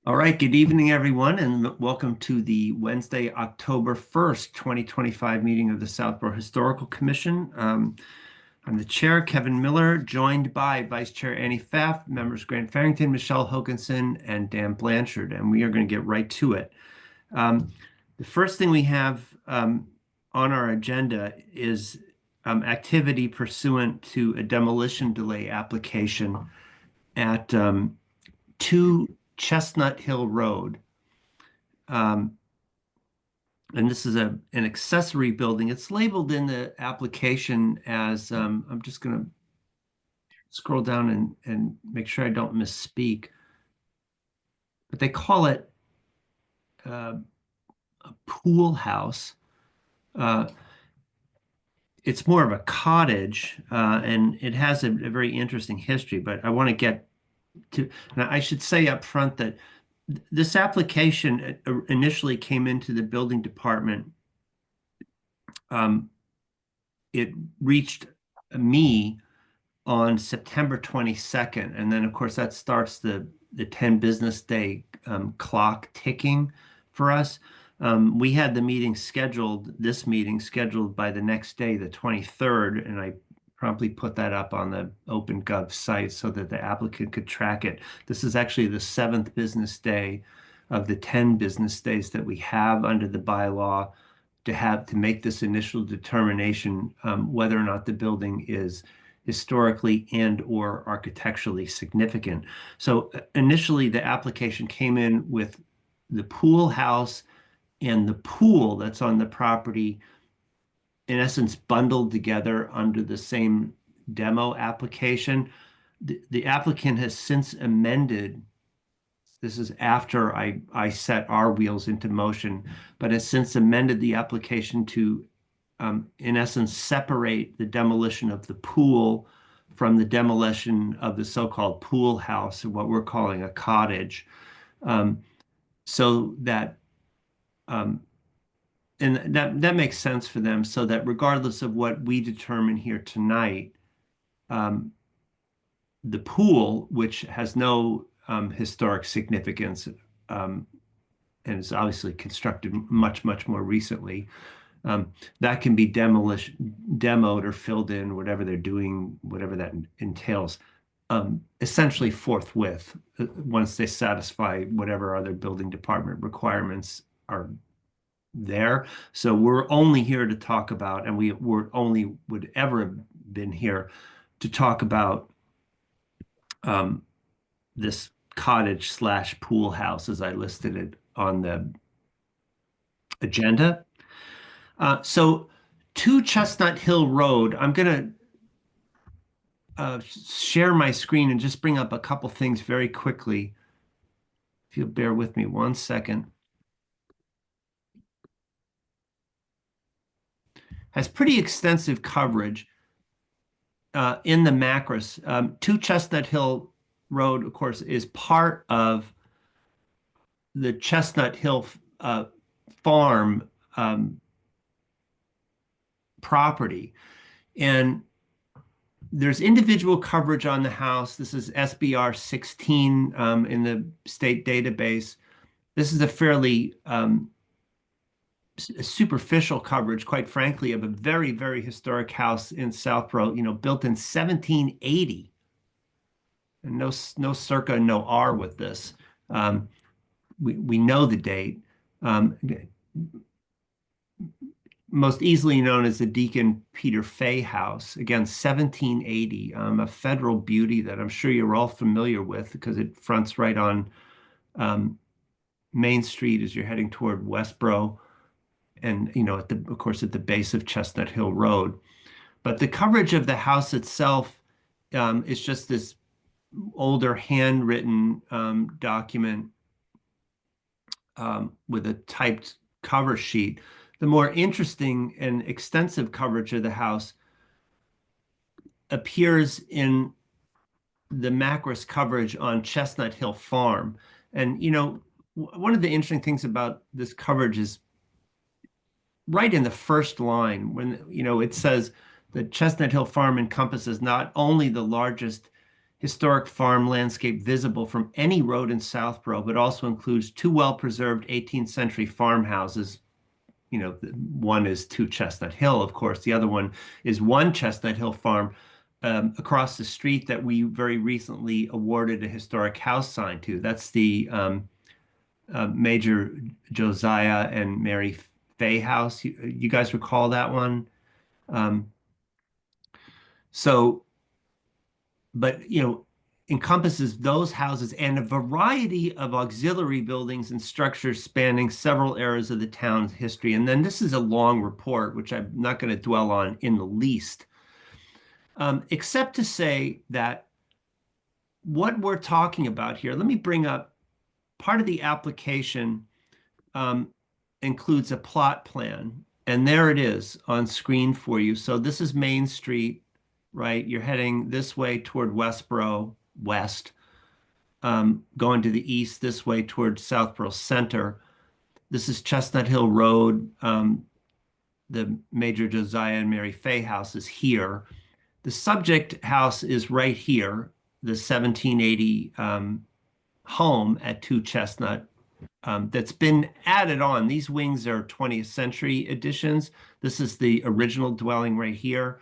All right, good evening, everyone, and welcome to the Wednesday, October 1st, 2025 meeting of the Southborough Historical Commission. I'm the chair, Kevin Miller, joined by Vice Chair Annie Pfaff, members Grant Farrington, Michelle Hoganson, and Dan Blanchard, and we are going to get right to it. Um, the first thing we have on our agenda is activity pursuant to a demolition delay application at 2 Chestnut Hill Road. Um, and this is an accessory building. It's labeled in the application as, I'm just going to scroll down and make sure I don't misspeak, but they call it uh, a pool house. Uh, it's more of a cottage, and it has a very interesting history, but I want to get to, and I should say up front that this application initially came into the building department. It reached me on September 22nd. And then, of course, that starts the 10 business day clock ticking for us. We had this meeting scheduled by the next day, the 23rd, and I promptly put that up on the OpenGov site so that the applicant could track it. This is actually the 7th business day of the 10 business days that we have under the bylaw to make this initial determination whether or not the building is historically and or architecturally significant. So initially the application came in with the pool house and the pool that's on the property, in essence, bundled together under the same demo application. The applicant has since amended. This is after I set our wheels into motion, but has since amended the application to, in essence, separate the demolition of the pool from the demolition of the so-called pool house, or what we're calling a cottage, um, so that um, and that makes sense for them, so that regardless of what we determine here tonight, um, the pool, which has no historic significance, um, and is obviously constructed much, much more recently, that can be demoed or filled in, whatever they're doing, whatever that entails, essentially forthwith, once they satisfy whatever other building department requirements are there. So we're only here to talk about, and would ever have been here to talk about um, this cottage slash pool house as I listed it on the agenda. So 2 Chestnut Hill Road, I'm going to share my screen and just bring up a couple things very quickly. If you'll bear with me 1 second. Has pretty extensive coverage in the Macris. 2 Chestnut Hill Road, of course, is part of the Chestnut Hill farm property. And there's individual coverage on the house. This is SBR 16 in the state database. This is a fairly superficial coverage, quite frankly, of a very, very historic house in Southborough, built in 1780. And no circa, no R with this. We know the date. Most easily known as the Deacon Peter Fay House, again, 1780, a federal beauty that I'm sure you're all familiar with because it fronts right on Main Street as you're heading toward Westboro, and of course at the base of Chestnut Hill Road. But the coverage of the house itself is just this older handwritten document with a typed cover sheet. The more interesting and extensive coverage of the house appears in the Macris coverage on Chestnut Hill Farm. And, one of the interesting things about this coverage is right in the first line when, it says that Chestnut Hill Farm encompasses not only the largest historic farm landscape visible from any road in Southborough, but also includes two well-preserved 18th century farmhouses. You know, one is 2 Chestnut Hill, of course. The other one is 1 Chestnut Hill Farm across the street that we very recently awarded a historic house sign to. That's the Major Josiah and Mary Fay house. You guys recall that one? Um, so, but encompasses those houses and a variety of auxiliary buildings and structures spanning several eras of the town's history. And then this is a long report, which I'm not going to dwell on in the least, except to say that what we're talking about here, let me bring up part of the application includes a plot plan. And there it is on screen for you. So this is Main Street, right? You're heading this way toward Westboro West, going to the east this way toward Southborough Center. This is Chestnut Hill Road. The Major Josiah and Mary Fay house is here. The subject house is right here, the 1780 home at 2 Chestnut that's been added on. These wings are 20th century additions. This is the original dwelling right here.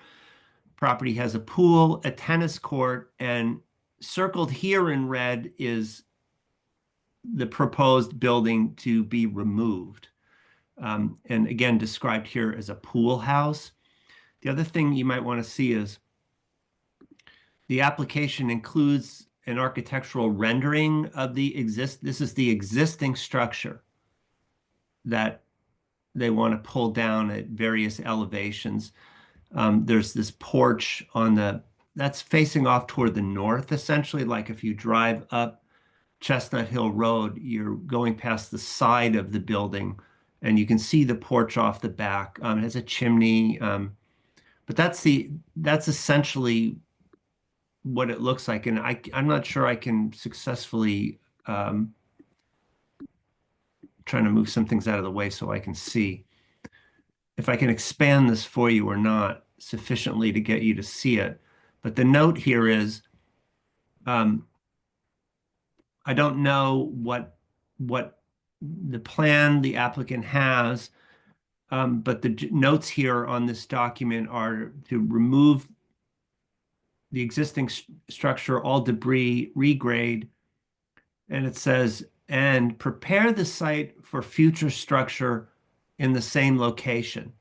Property has a pool, a tennis court, and circled here in red is the proposed building to be removed. And again, described here as a pool house. The other thing you might want to see is the application includes an architectural rendering of this is the existing structure that they want to pull down at various elevations. There's this porch that's facing off toward the north, essentially. Like if you drive up Chestnut Hill Road, you're going past the side of the building and you can see the porch off the back. It has a chimney, but that's essentially what it looks like. And I'm not sure I can successfully trying to move some things out of the way so I can see if I can expand this for you or not sufficiently to get you to see it. But the note here is, I don't know what the plan the applicant has, but the notes here on this document are to remove the existing structure, all debris, regrade, and it says, and prepare the site for future structure in the same location,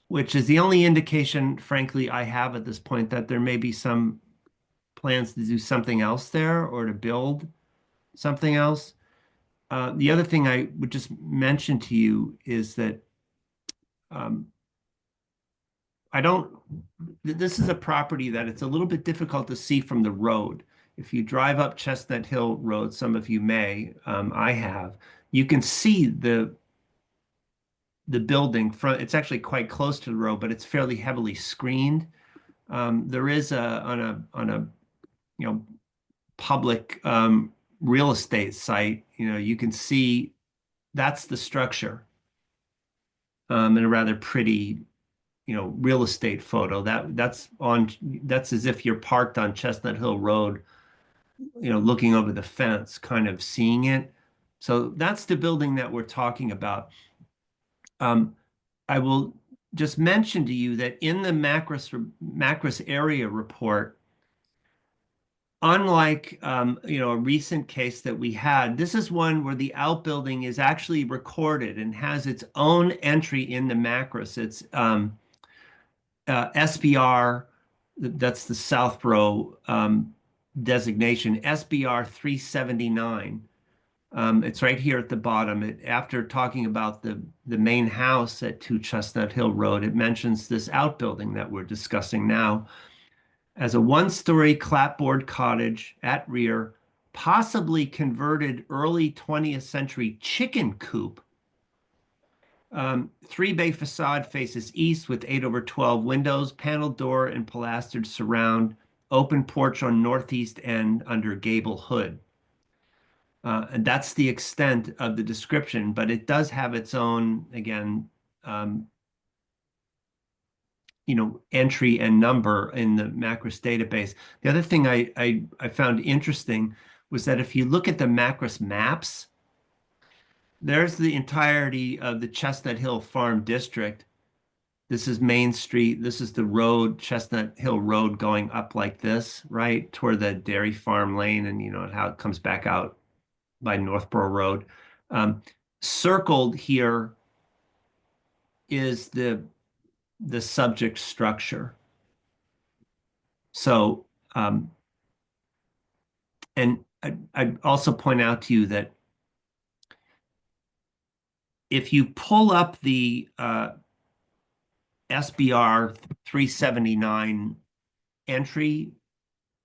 which is the only indication, frankly, I have at this point that there may be some plans to do something else there or to build something else. The other thing I would just mention to you is that this is a property that it's a little bit difficult to see from the road. If you drive up Chestnut Hill Road, some of you may, I have, you can see the building front. It's actually quite close to the road, but it's fairly heavily screened. There is on a public real estate site, you can see that's the structure in a rather pretty real estate photo. That's as if you're parked on Chestnut Hill Road, looking over the fence, kind of seeing it. So that's the building that we're talking about. I will just mention to you that in the Macris area report, unlike a recent case that we had, this is one where the outbuilding is actually recorded and has its own entry in the Macris. It's SBR, that's the Southborough designation, SBR 379. It's right here at the bottom. After talking about the main house at 2 Chestnut Hill Road, it mentions this outbuilding that we're discussing now as a one-story clapboard cottage at rear, possibly converted early 20th century chicken coop. 3-bay facade faces east with 8/12 windows, paneled door and pilastered surround, open porch on northeast end under gable hood. And that's the extent of the description, but it does have its own, again, entry and number in the Macros database. The other thing I found interesting was that if you look at the Macros maps, there's the entirety of the Chestnut Hill Farm District. This is Main Street. This is the road, Chestnut Hill Road, going up like this, right, toward the Dairy Farm Lane, and how it comes back out by Northborough Road. Circled here is the subject structure. So, and I'd also point out to you that if you pull up the SBR 379 entry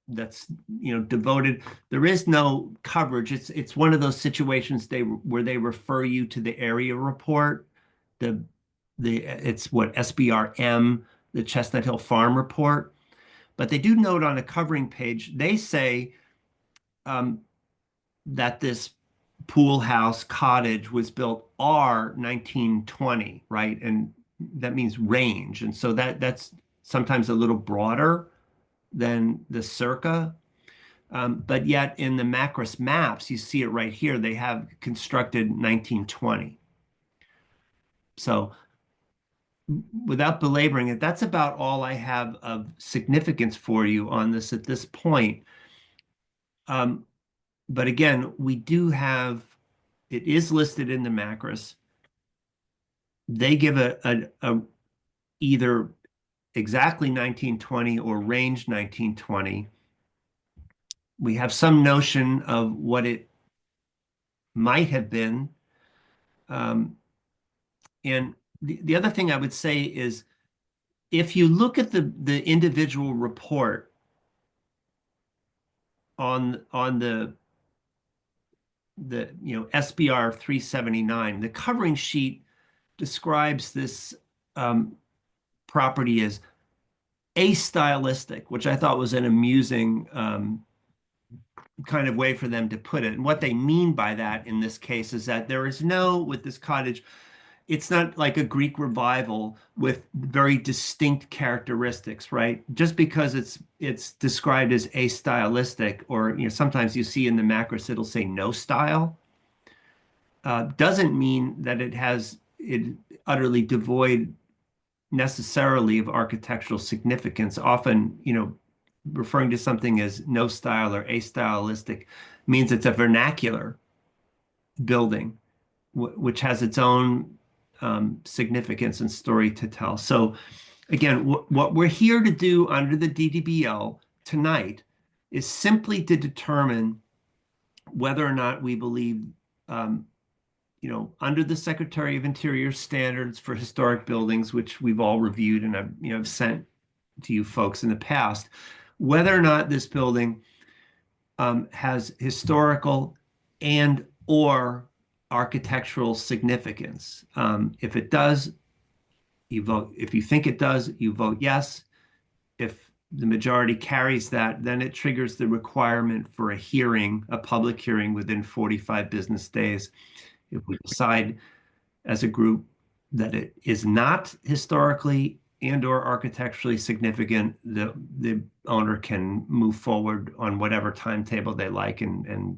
that's devoted, there is no coverage. It's one of those situations where they refer you to the area report. It's what SBRM, the Chestnut Hill Farm Report. But they do note on a covering page, they say that this pool house cottage was built R 1920, right? And that means range. And so that's sometimes a little broader than the circa. But yet in the Macros maps, you see it right here, they have constructed 1920. So without belaboring it, that's about all I have of significance for you on this at this point. But again, we do have, it is listed in the Macros. They give a either exactly 1920 or range 1920. We have some notion of what it might have been. And the other thing I would say is, if you look at the individual report on the SBR 379, the covering sheet describes this property as astylistic, which I thought was an amusing kind of way for them to put it. And what they mean by that in this case is that there is with this cottage, it's not like a Greek revival with very distinct characteristics, right? Just because it's described as astylistic, or sometimes you see in the Macros it'll say no style, doesn't mean that it utterly devoid necessarily of architectural significance. Often, referring to something as no style or astylistic means it's a vernacular building, which has its own significance and story to tell. So again, what we're here to do under the DDBL tonight is simply to determine whether or not we believe, under the Secretary of Interior standards for historic buildings, which we've all reviewed and I've sent to you folks in the past, whether or not this building has historical and or architectural significance. If it does, you vote. If you think it does, you vote yes. If the majority carries that, then it triggers the requirement for a public hearing within 45 business days. If we decide as a group that it is not historically and or architecturally significant, the owner can move forward on whatever timetable they like, and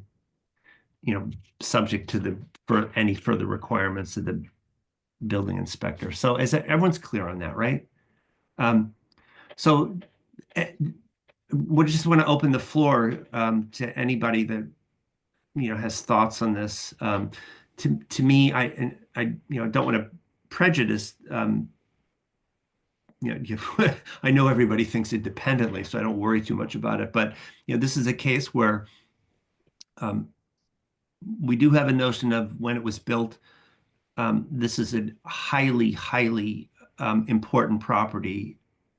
subject to for any further requirements of the building inspector. So everyone's clear on that, right? So we just want to open the floor to anybody that has thoughts on this. To me, I don't want to prejudice. I know everybody thinks independently, so I don't worry too much about it. But this is a case where we do have a notion of when it was built. This is a highly, highly important property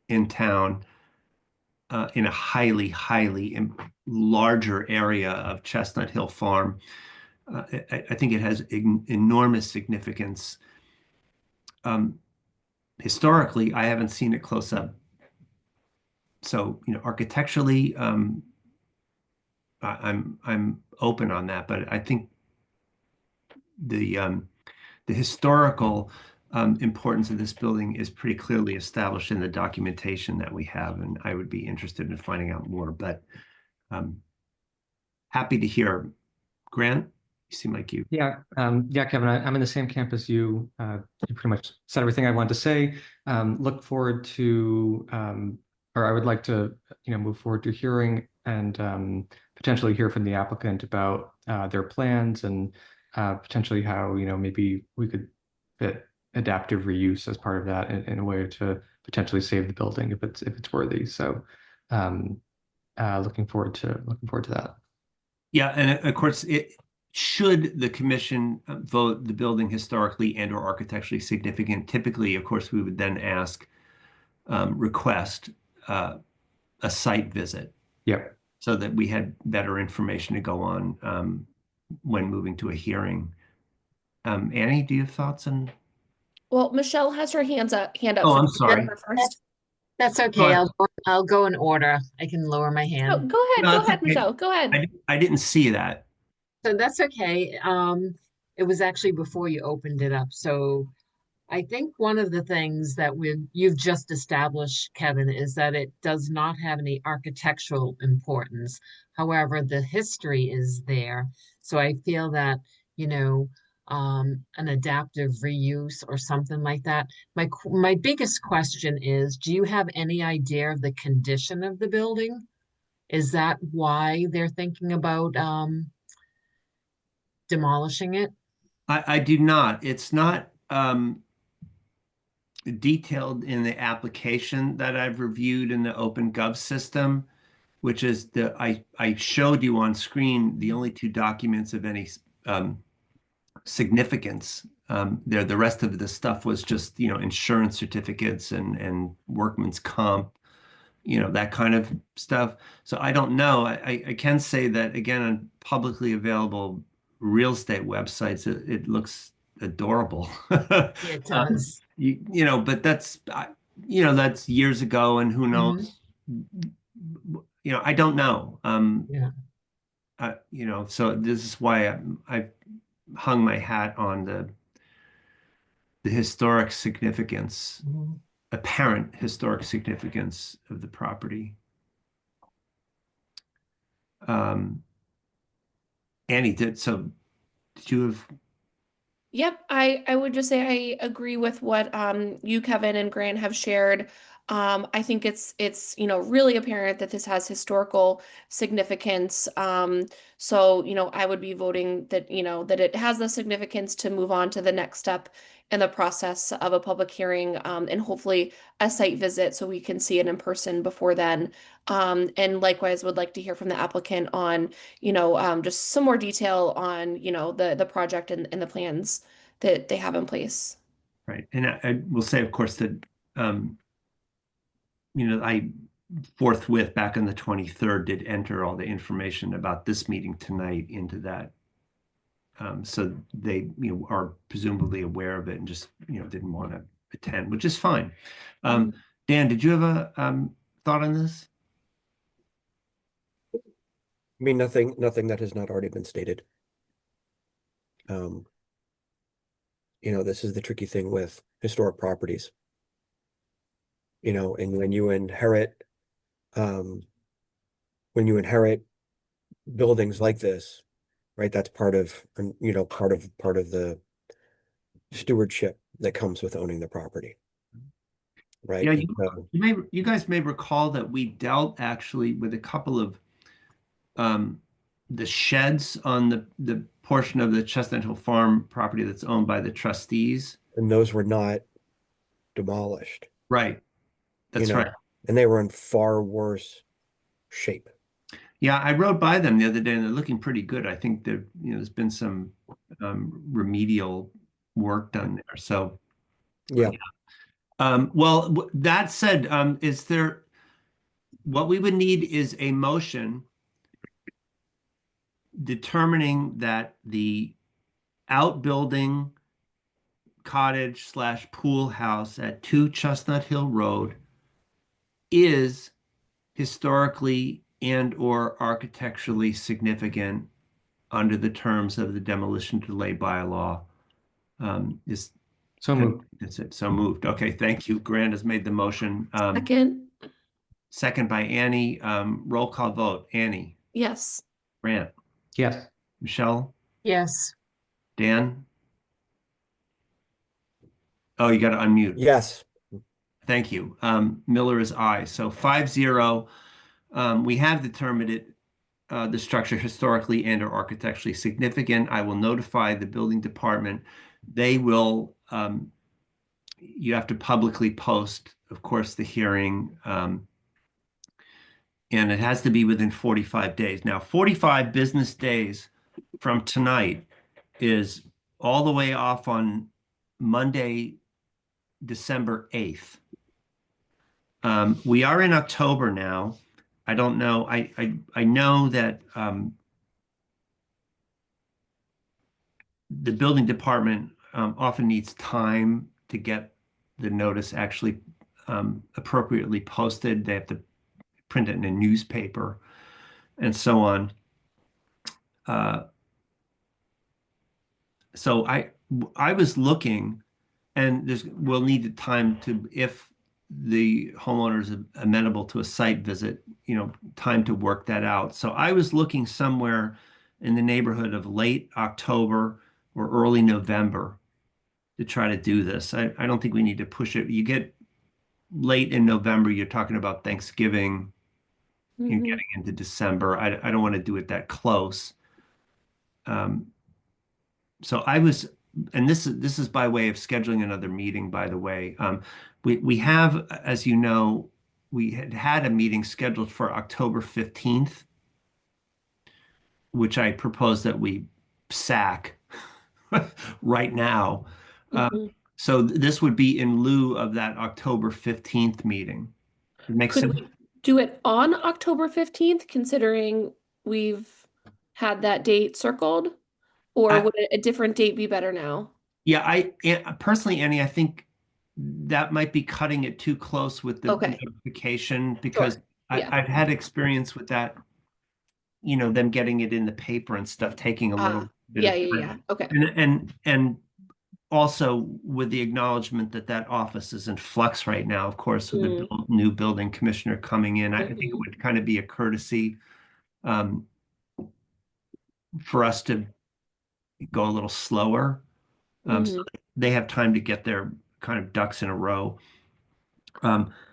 in town, in a highly, highly larger area of Chestnut Hill Farm. I think it has enormous significance. Historically, I haven't seen it close up. So, architecturally, I'm open on that, but I think the historical importance of this building is pretty clearly established in the documentation that we have, and I would be interested in finding out more, but happy to hear. Grant, you seem like you. Yeah, Kevin, I'm in the same camp as you. You pretty much said everything I wanted to say. Look forward to, or I would like to, move forward to hearing and potentially hear from the applicant about their plans and potentially how, maybe we could fit adaptive reuse as part of that in a way to potentially save the building if it's worthy. So, looking forward to that. Yeah, and of course, should the commission vote the building historically and or architecturally significant, typically, of course, we would then request a site visit Yep. so that we had better information to go on when moving to a hearing. Annie, do you have thoughts on? Well, Michelle has her hand up, Oh, so I'm can we hear sorry. her first? That's Go okay. ahead. I'll go in order. I can lower my Oh, hand. No, go that's ahead, okay. Michelle, go ahead. I didn't see that. So that's okay. It was actually before you opened it up. So I think one of the things that you've just established, Kevin, is that it does not have any architectural importance. However, the history is there. So I feel that, you know, an adaptive reuse or something like that. My biggest question is, do you have any idea of the condition of the building? Is that why they're thinking about demolishing it? I do not. It's not detailed in the application that I've reviewed in the OpenGov system, which is I showed you on screen the only two documents of any significance. The rest of the stuff was just, insurance certificates and workman's comp, that kind of stuff. So I don't know. I can say that again on publicly available real estate websites, it looks adorable. It does. But that's years ago, and who Mhm. knows? I don't know. Yeah. So this is why I hung my hat on the historic significance, Mhm. apparent historic significance of the property. Annie, did you have? Yep, I would just say I agree with what you, Kevin, and Grant have shared. I think it's really apparent that this has historical significance. So I would be voting that that it has the significance to move on to the next step in the process of a public hearing, and hopefully a site visit so we can see it in person before then. And likewise would like to hear from the applicant on just some more detail on the project and the plans that they have in place. Right. And I will say, of course, that um, I forthwith back on the 23rd did enter all the information about this meeting tonight into that. So they, are presumably aware of it and just, didn't want to attend, which is fine. Dan, did you have a thought on this? I mean, nothing that has not already been stated. This is the tricky thing with historic properties. And when you inherit buildings like this, right, that's part of the stewardship that comes with owning the property. Right. Yeah, So, you guys may recall that we dealt actually with a couple of the sheds on the portion of the Chestnut Hill Farm property that's owned by the trustees. and those were not demolished. Right. That's right. And they were in far worse shape. Yeah, I rode by them the other day and they're looking pretty good. I think that, there's been some remedial work done there. So, Yeah. Well, that said, what we would need is a motion determining that the outbuilding cottage/pool house at 2 Chestnut Hill Road is historically and or architecturally significant under the terms of the demolition delay bylaw. Is So moved. That's it. So moved. Okay, thank you. Grant has made the motion. Second, Second by Annie. Roll call vote. Annie, yes. Grant, Yes. Michelle, Yes, Dan. Oh, you got to unmute. Yes, Thank you. Miller is aye. So 5-0. We have determined it, the structure historically and or architecturally significant. I will notify the building department. They will, you have to publicly post, of course, the hearing. And it has to be within 45 days. Now, 45 business days from tonight is all the way off on Monday, December 8th. We are in October now. I don't know. I know that the building department often needs time to get the notice actually appropriately posted. They have to print it in a newspaper and so on. So I was looking, and we'll need the time to, if the homeowner is amenable to a site visit, time to work that out. So I was looking somewhere in the neighborhood of late October or early November to try to do this. I don't think we need to push it. You get late in November, you're talking about Thanksgiving, you're Mhm. getting into December. I don't want to do it that close. So I was, and this is by way of scheduling another meeting, by the way. We have, as you know, we had a meeting scheduled for October 15th, which I propose that we sack right now. Mhm. So this would be in lieu of that October 15th meeting. It makes Could sense. we do it on October 15th, considering we've had that date circled? Or would a different date be better now? Yeah, personally, Annie, I think that might be cutting it too close with the Okay. notification, because Sure. Yeah. I've had experience with that, them getting it in the paper and stuff, taking a little bit Yeah, of yeah, time. yeah. Okay. And also with the acknowledgement that that office is in flux right now, of course, with the new building commissioner coming in, I think it would kind of be a courtesy for us to go a little slower. So they have time to get their kind of ducks in a row.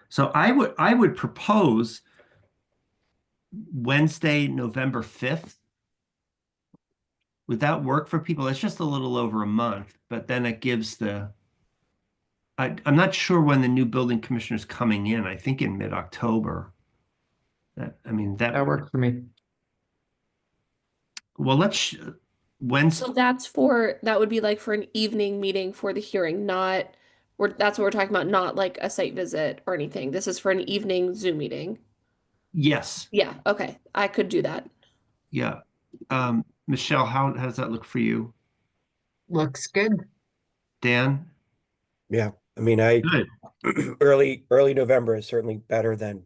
So I would propose Wednesday, November 5th. Would that work for people? It's just a little over a month, but then it gives I'm not sure when the new building commissioner is coming in. I think in mid-October. That works for me. Well, let's Wednesday. So that would be like for an evening meeting for the hearing, that's what we're talking about, not like a site visit or anything. This is for an evening Zoom meeting. Yes. Yeah, okay. I could do that. Yeah. Michelle, how does that look for you? looks good. Dan? yeah. Good. Early November is certainly better than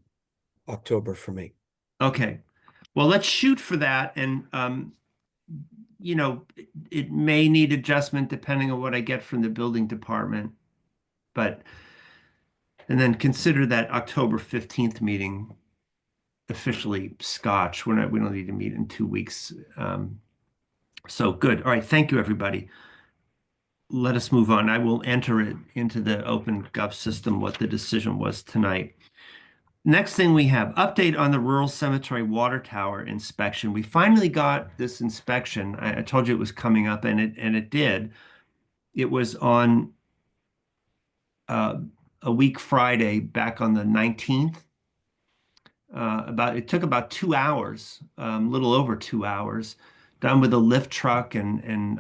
October for me. Okay. Well, let's shoot for that. And, it may need adjustment depending on what I get from the building department. And then consider that October 15th meeting officially scotch. We don't need to meet in 2 weeks. So good. All right. Thank you, everybody. Let us move on. I will enter it into the Open Gov system what the decision was tonight. Next thing we have, update on the rural cemetery water tower inspection. We finally got this inspection. I told you it was coming up, and it did. It was on a week Friday, back on the 19th. It took about 2 hours, a little over 2 hours, done with a lift truck, and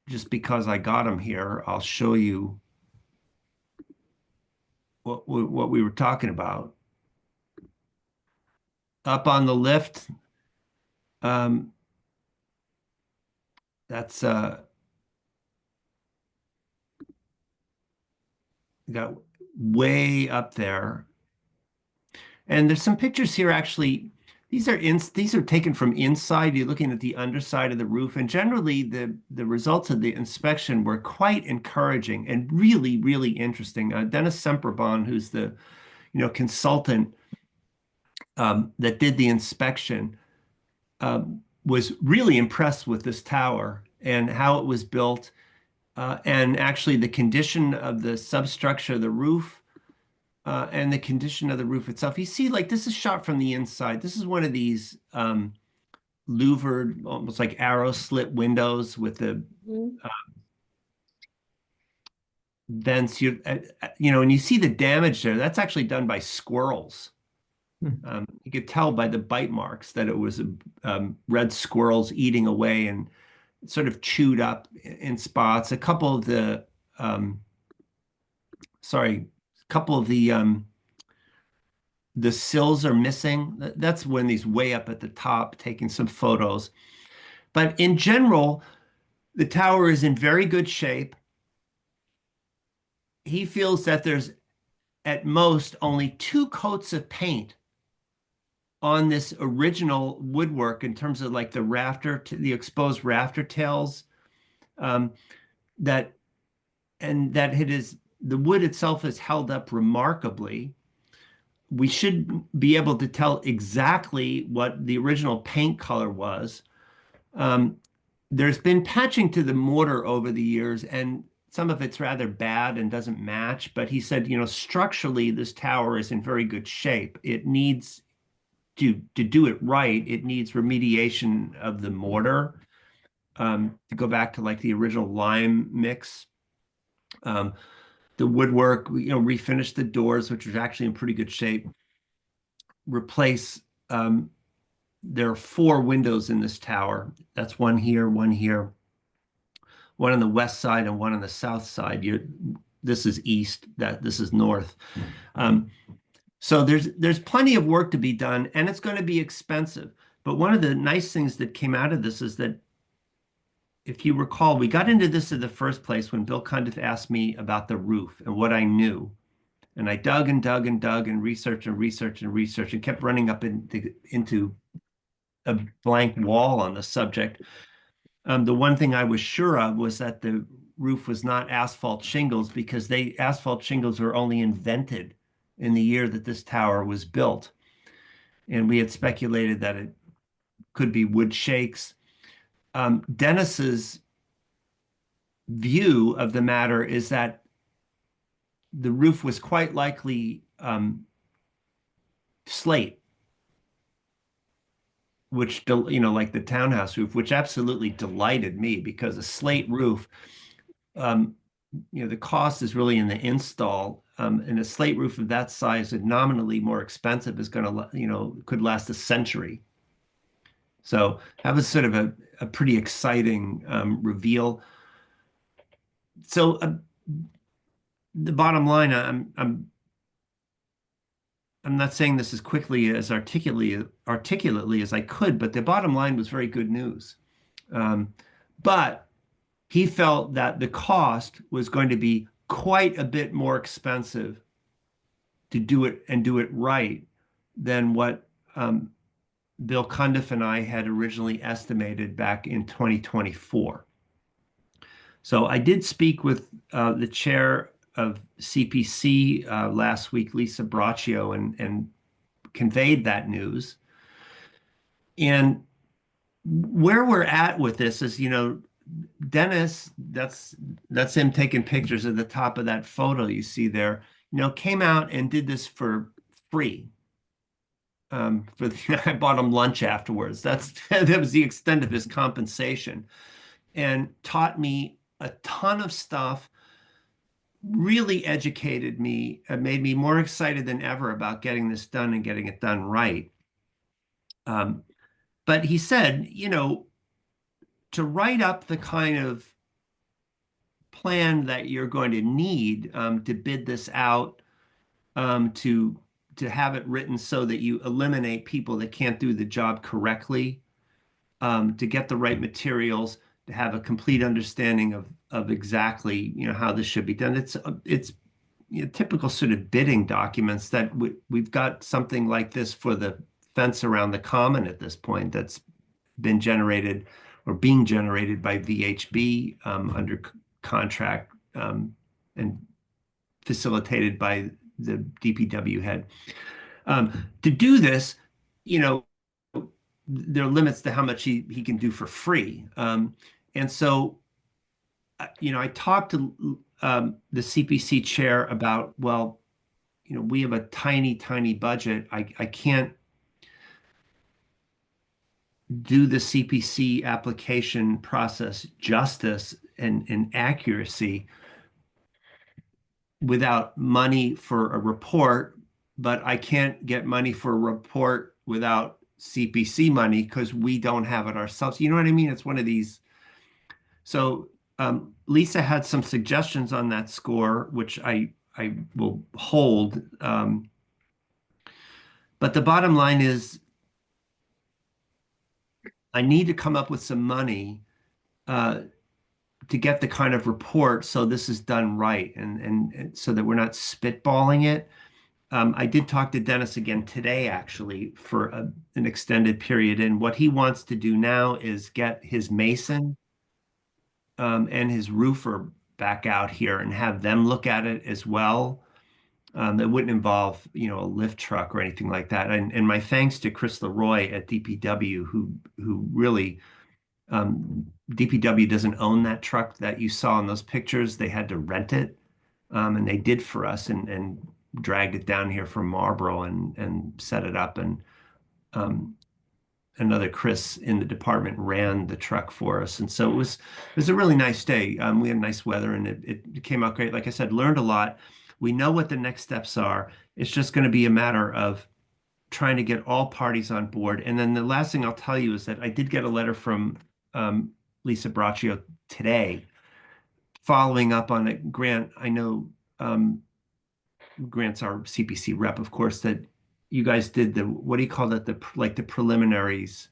just because I got them here, I'll show you what we were talking about. Up on the lift, that's got way up there. And there's some pictures here actually these are taken from inside. You're looking at the underside of the roof, and generally the results of the inspection were quite encouraging and really, really interesting. Dennis Semperbon, who's the consultant that did the inspection, was really impressed with this tower and how it was built, and actually the condition of the substructure of the roof. And the condition of the roof itself. You see, like, this is shot from the inside. This is one of these louvered, almost like arrow slit windows with the vents. And you see the damage there. That's actually done by squirrels. You could tell by the bite marks that it was red squirrels eating away and sort of chewed up in spots. A couple of the sills are missing. That's Wendy's way up at the top taking some photos. But in general, the tower is in very good shape. He feels that there's at most only 2 coats of paint on this original woodwork in terms of like the exposed rafter tails, the wood itself is held up remarkably. We should be able to tell exactly what the original paint color was. There's been patching to the mortar over the years, and some of it's rather bad and doesn't match. But he said, structurally, this tower is in very good shape. It needs to do it right. It needs remediation of the mortar, to go back to like the original lime mix. The woodwork, refinish the doors, which was actually in pretty good shape. Replace, there are 4 windows in this tower. That's one here, one on the west side, and one on the south side. This is east, this is north. So there's plenty of work to be done, and it's going to be expensive. But one of the nice things that came out of this is that, if you recall, we got into this in the first place when Bill Cundiff asked me about the roof and what I knew. And I dug and dug and dug and researched and kept running up into a blank wall on the subject. The one thing I was sure of was that the roof was not asphalt shingles, because asphalt shingles were only invented in the year that this tower was built. And we had speculated that it could be wood shakes. Dennis's view of the matter is that the roof was quite likely slate, which, like the townhouse roof, which absolutely delighted me, because a slate roof, the cost is really in the install. And a slate roof of that size, and nominally more expensive, is going to, could last a century. So that was sort of a pretty exciting reveal. So the bottom line, I'm not saying this as quickly, as articulately as I could, but the bottom line was very good news. But he felt that the cost was going to be quite a bit more expensive to do it and do it right than what Bill Cundiff and I had originally estimated back in 2024. So I did speak with the chair of CPC last week, Lisa Braccio, and conveyed that news. And where we're at with this is, Dennis, that's him taking pictures at the top of that photo you see there, came out and did this for free. I bought him lunch afterwards. That was the extent of his compensation, and taught me a ton of stuff, really educated me, and made me more excited than ever about getting this done and getting it done right. But he said, to write up the kind of plan that you're going to need to bid this out, to have it written so that you eliminate people that can't do the job correctly, to get the right materials, to have a complete understanding of exactly how this should be done. It's typical sort of bidding documents that we've got something like this for the fence around the common at this point that's been generated or being generated by VHB under contract and facilitated by the DPW head. To do this, you know, there are limits to how much he can do for free. And so, you know, I talked to the CPC chair about, well, you know, we have a tiny, tiny budget. I can't do the CPC application process justice and accuracy without money for a report, but I can't get money for a report without CPC money because we don't have it ourselves. You know what I mean? It's one of these. So Lisa had some suggestions on that score, which I will hold. But the bottom line is I need to come up with some money to get the kind of report so this is done right and so that we're not spitballing it. I did talk to Dennis again today, actually, for an extended period. And what he wants to do now is get his mason and his roofer back out here and have them look at it as well. That wouldn't involve, you know, a lift truck or anything like that. And my thanks to Chris Leroy at DPW, who really DPW doesn't own that truck that you saw in those pictures. They had to rent it, and they did for us and dragged it down here from Marlboro and set it up. And another Chris in the department ran the truck for us. And so it was a really nice day. We had nice weather and it came out great. Like I said, learned a lot. We know what the next steps are. It's just going to be a matter of trying to get all parties on board. And then the last thing I'll tell you is that I did get a letter from Lisa Braccio today following up on it. Grant, I know Grant's our CPC rep, of course, that you guys did the, what do you call that? The preliminaries.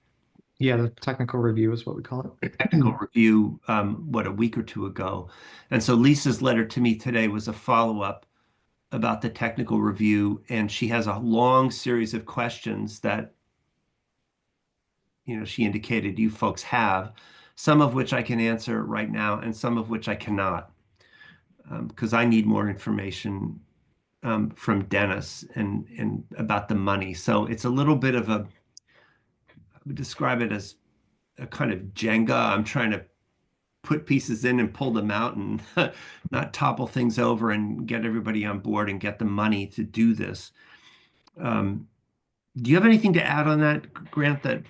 Yeah, the technical review is what we call it. Technical review, a week or two ago. And so Lisa's letter to me today was a follow-up about the technical review. And she has a long series of questions that, you know, she indicated you folks have, some of which I can answer right now and some of which I cannot, because I need more information from Dennis and about the money. So it's a little bit of I would describe it as a kind of Jenga. I'm trying to put pieces in and pull them out and not topple things over and get everybody on board and get the money to do this. Do you have anything to add on that, Grant? That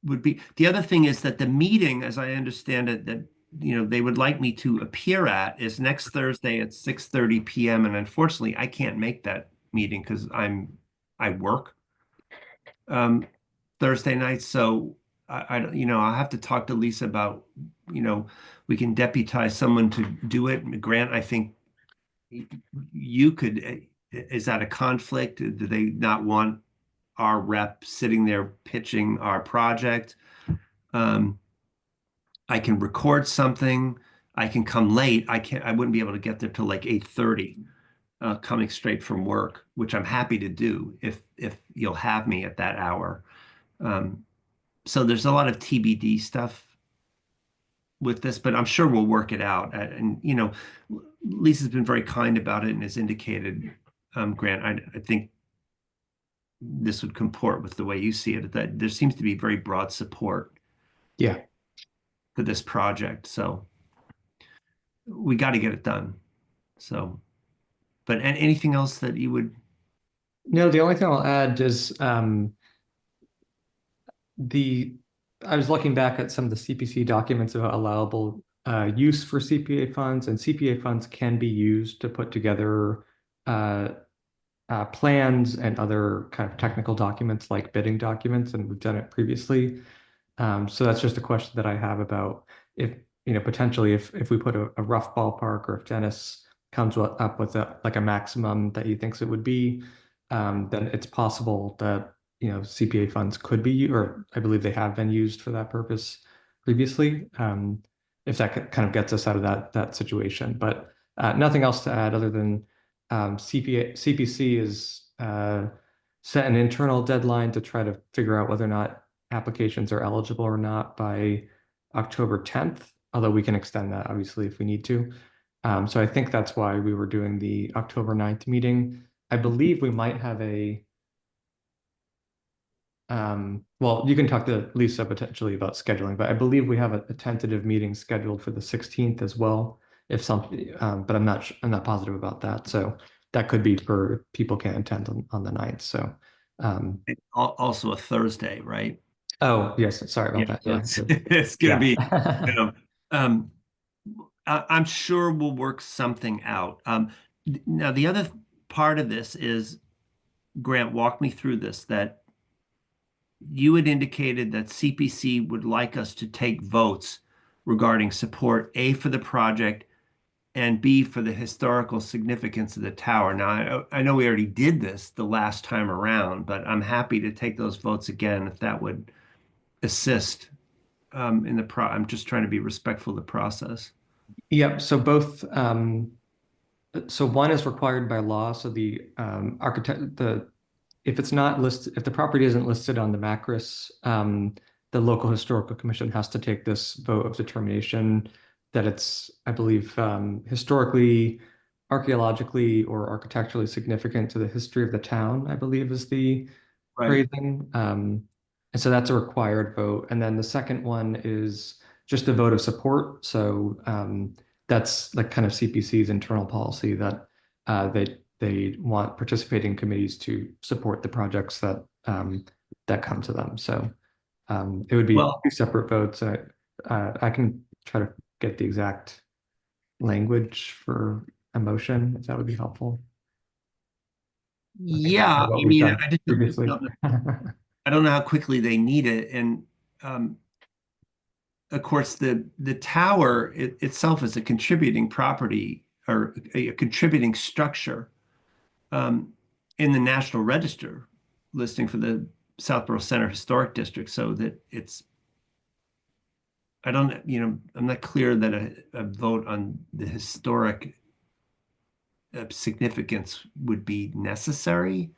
would be the other thing is that the meeting, as I understand it, that you know they would like me to appear at is next Thursday at 6:30 p.m. And unfortunately, I can't make that meeting because I work Thursday night. So I you know I'll have to talk to Lisa about, you know, we can deputize someone to do it. Grant, I think you could. Is that a conflict? Do they not want our rep sitting there pitching our project? I can record something. I can come late. I wouldn't be able to get there till like 8:30, coming straight from work, which I'm happy to do if you'll have me at that hour. So there's a lot of TBD stuff with this, but I'm sure we'll work it out. And you know, Lisa's been very kind about it and has indicated, Grant, I think this would comport with the way you see it, that there seems to be very broad support. Yeah. For this project. So we got to get it done. So, but anything else that you would? No, the only thing I'll add is I was looking back at some of the CPC documents about allowable use for CPA funds, and CPA funds can be used to put together plans and other kind of technical documents like bidding documents, and we've done it previously. So that's just a question that I have about if, you know, potentially if we put a rough ballpark, or if Dennis comes up with like a maximum that he thinks it would be, then it's possible that, you know, CPA funds could be, or I believe they have been used for that purpose previously. If that kind of gets us out of that situation, but nothing else to add other than CPC is set an internal deadline to try to figure out whether or not applications are eligible or not by October 10th, although we can extend that obviously if we need to. So I think that's why we were doing the October 9th meeting. I believe we might have well, you can talk to Lisa potentially about scheduling, but I believe we have a tentative meeting scheduled for the 16th as well, if something, but I'm not positive about that. So that could be for people can't attend on the 9th. So, Also a Thursday, right? oh yes, sorry about Yeah, that. so Yeah. it's gonna be, Yeah. you know, um, I'm sure we'll work something out. Now the other part of this is, Grant, walk me through this, that you had indicated that CPC would like us to take votes regarding support, A, for the project, and B, for the historical significance of the tower. Now, I know we already did this the last time around, but I'm happy to take those votes again if that would assist I'm just trying to be respectful of the process. Yep. So both, so one is required by law. So the if it's not listed, if the property isn't listed on the MACRIS, the local historical commission has to take this vote of determination that it's, I believe, historically, archaeologically, or architecturally significant to the history of the town, I believe is the Right. phrasing. And so that's a required vote. And then the second one is just a vote of support. So that's like kind of CPC's internal policy that they want participating committees to support the projects that that come to them. So it would be Well, two separate votes. I can try to get the exact language for a motion, if that would be helpful. yeah, What I we've mean, done I just previously. I don't know how quickly they need it. And of course, the tower itself is a contributing property, or a contributing structure in the National Register listing for the Southborough Center Historic District, so that it's, I don't, I'm not clear that a vote on the historic significance would be necessary.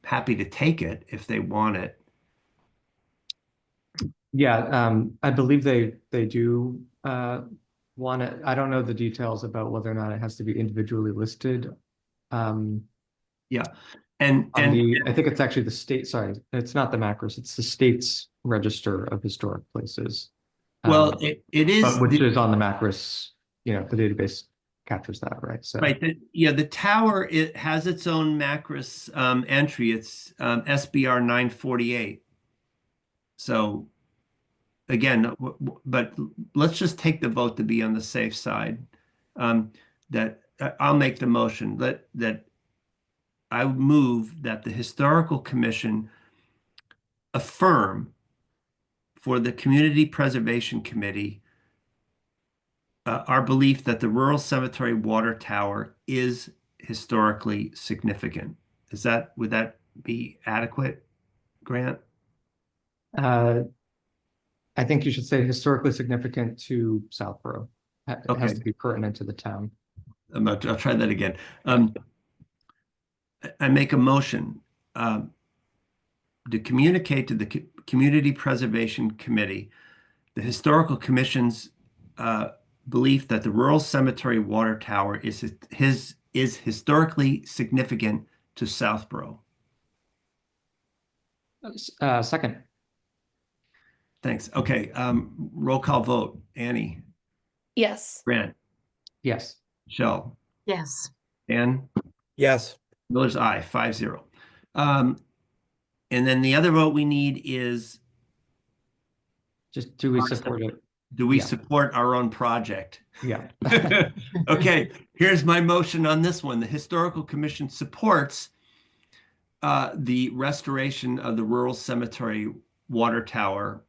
Happy to take it if they want it. Yeah, I believe they do want it. I don't know the details about whether or not it has to be individually listed. Yeah. And I think it's actually the state, sorry, it's not the MACRIS, it's the state's register of historic places. well, it is But which is on the MACRIS, the database captures that, right? So right. The tower, it has its own MACRIS entry. It's SBR 948. So again, but let's just take the vote to be on the safe side. That I'll make the motion that I move that the Historical Commission affirm for the Community Preservation Committee our belief that the Rural Cemetery Water Tower is historically significant. Would that be adequate, Grant? I think you should say historically significant to Southborough. It has to be pertinent to the town. I'll try that again. I make a motion to communicate to the Community Preservation Committee the Historical Commission's belief that the Rural Cemetery Water Tower is historically significant to Southborough. Second. Thanks. Okay. Roll call vote. Annie. Yes. Grant. Yes. Michelle. Yes. Dan. Yes. Miller's aye, 5-0. And then the other vote we need is, Just do we support it? do we Yeah. support our own project? Yeah. Okay, here's my motion on this one. The Historical Commission supports the restoration of the Rural Cemetery Water Tower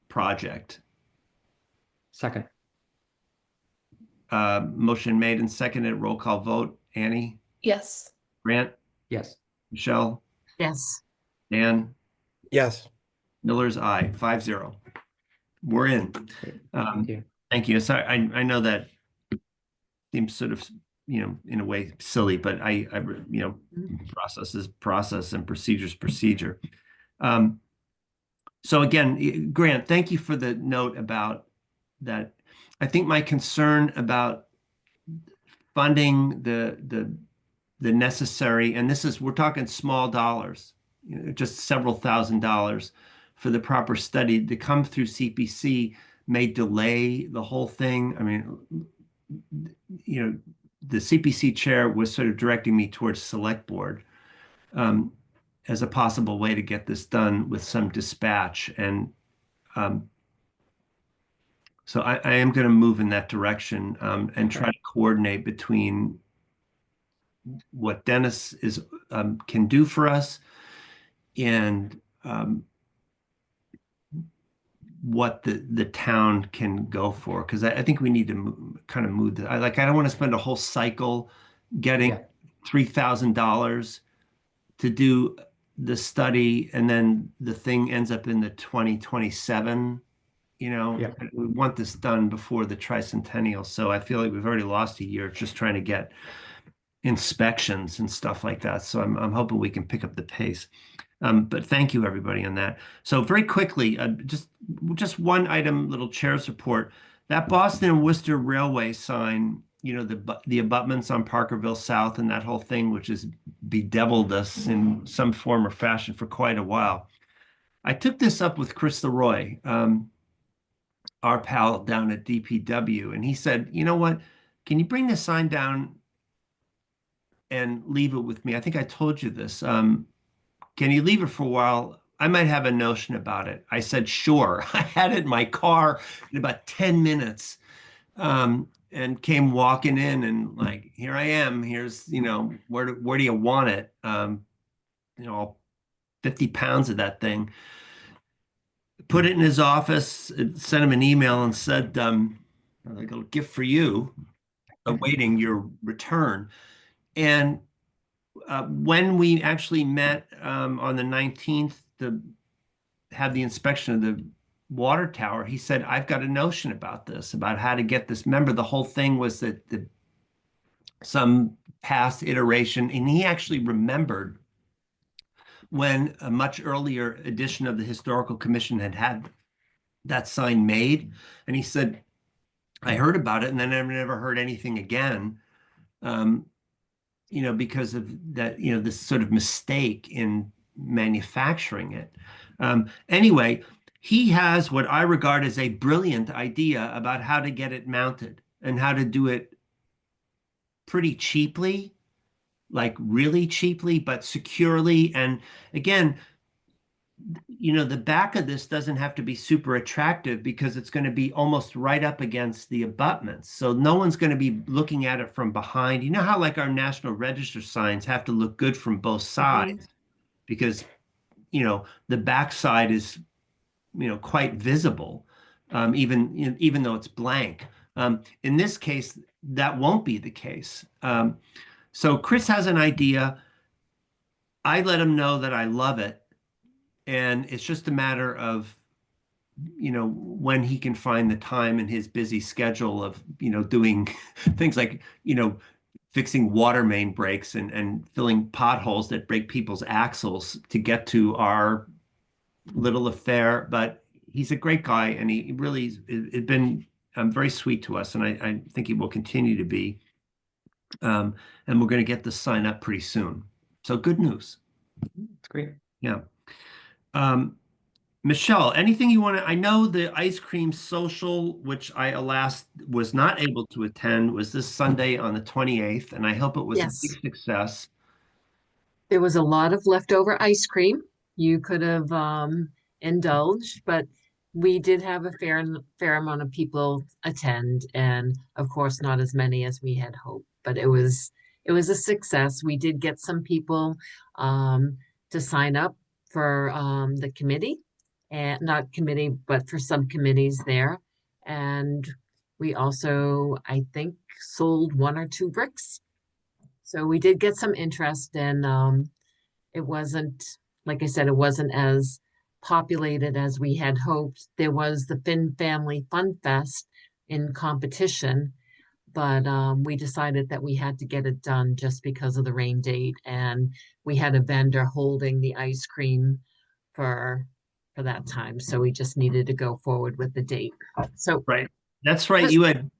project. Second. Motion made and seconded. Roll call vote. Annie. Yes. Grant. Yes. Michelle. Yes. Dan. Yes. Miller's aye, 5-0. We're in. Thank you. Thank you. So I know that seems sort of in a way silly, but process is process and procedure is procedure. So again, Grant, thank you for the note about that. I think my concern about funding the necessary, and we're talking small dollars, just several $1,000s for the proper study to come through CPC may delay the whole thing. I mean, the CPC chair was sort of directing me towards select board as a possible way to get this done with some dispatch. And so I am going to move in that direction and try to coordinate between what Dennis can do for us and what the town can go for, because I think we need to kind of move I don't want to spend a whole cycle getting $3,000 to do the study and then the thing ends up in the 2027. We want this done before the tricentennial, so I feel like we've already lost a year just trying to get inspections and stuff like that. So I'm hoping we can pick up the pace. But thank you everybody on that. So very quickly, just one item, little chair's report. That Boston and Worcester Railway sign, the abutments on Parkerville South and that whole thing, which has bedeviled us in some form or fashion for quite a while. I took this up with Chris Leroy, our pal down at DPW, and he said, you know what, can you bring the sign down and leave it with me? I think I told you this. Can you leave it for a while? I might have a notion about it. I said, sure. I had it in my car in about 10 minutes and came walking in and like, here I am. Here's, where do you want it? 50 pounds of that thing. Put it in his office, sent him an email and said, I got a gift for you, awaiting your return. And when we actually met on the 19th to have the inspection of the water tower, he said, I've got a notion about this, about how to get this. Remember, the whole thing was that some past iteration, and he actually remembered when a much earlier edition of the Historical Commission had that sign made. And he said, I heard about it and then I've never heard anything again. Because of that, this sort of mistake in manufacturing it. Anyway, he has what I regard as a brilliant idea about how to get it mounted and how to do it pretty cheaply, like really cheaply, but securely. And again, the back of this doesn't have to be super attractive because it's going to be almost right up against the abutments. So no one's going to be looking at it from behind. You know how like our National Register signs have to look good from both sides because, the back side is, quite visible, even though it's blank. In this case, that won't be the case. So Chris has an idea. I let him know that I love it. And it's just a matter of, when he can find the time in his busy schedule of, doing things like, fixing water main breaks and filling potholes that break people's axles to get to our little affair. But he's a great guy and he really has been very sweet to us. And I think he will continue to be. And we're going to get the sign up pretty soon. So good news. That's great. Yeah. Michelle, anything you want to, I know the ice cream social, which I alas was not able to attend, was this Sunday on the 28th, and I hope it was a big success. There was a lot of leftover ice cream. You could have indulged, but we did have a fair amount of people attend, and of course not as many as we had hoped, but it was a success. We did get some people to sign up for the committee, and not committee, but for subcommittees there. And we also, I think, sold 1 or 2 bricks. So we did get some interest, and it wasn't, like I said, it wasn't as populated as we had hoped. There was the Finn Family Fun Fest in competition, but we decided that we had to get it done just because of the rain date, and we had a vendor holding the ice cream for that time, so we just needed to go forward with the date. So Right. That's right. Just- You had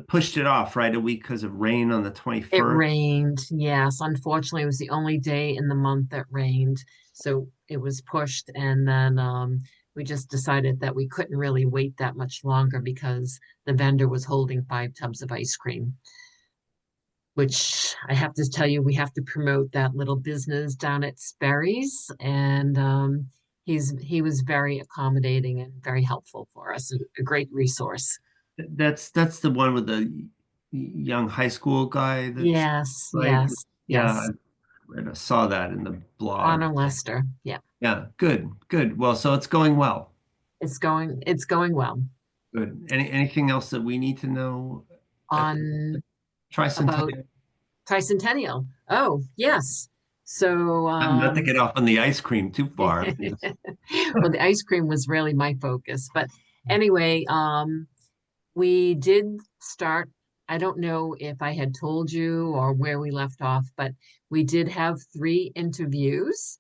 pushed it off, right, a week because of rain on the it 21st. rained, yes. Unfortunately, it was the only day in the month that rained, so it was pushed, and then we just decided that we couldn't really wait that much longer because the vendor was holding 5 tubs of ice cream, which I have to tell you, we have to promote that little business down at Sperry's, and he was very accommodating and very helpful for us, a great resource. That's the one with the young high school guy that's Yes, right. yes, Yeah, yes. I saw that in the blog. Honor Lester. Yeah, Yeah, good, good. Well, so it's going well. it's going well. Good. Anything else that we need to know? On about Tricentennial. Tricentennial. Oh, yes. So Not to get off on the ice cream too far. well, the ice cream was really my focus. But anyway, we did start. I don't know if I had told you or where we left off, but we did have 3 interviews,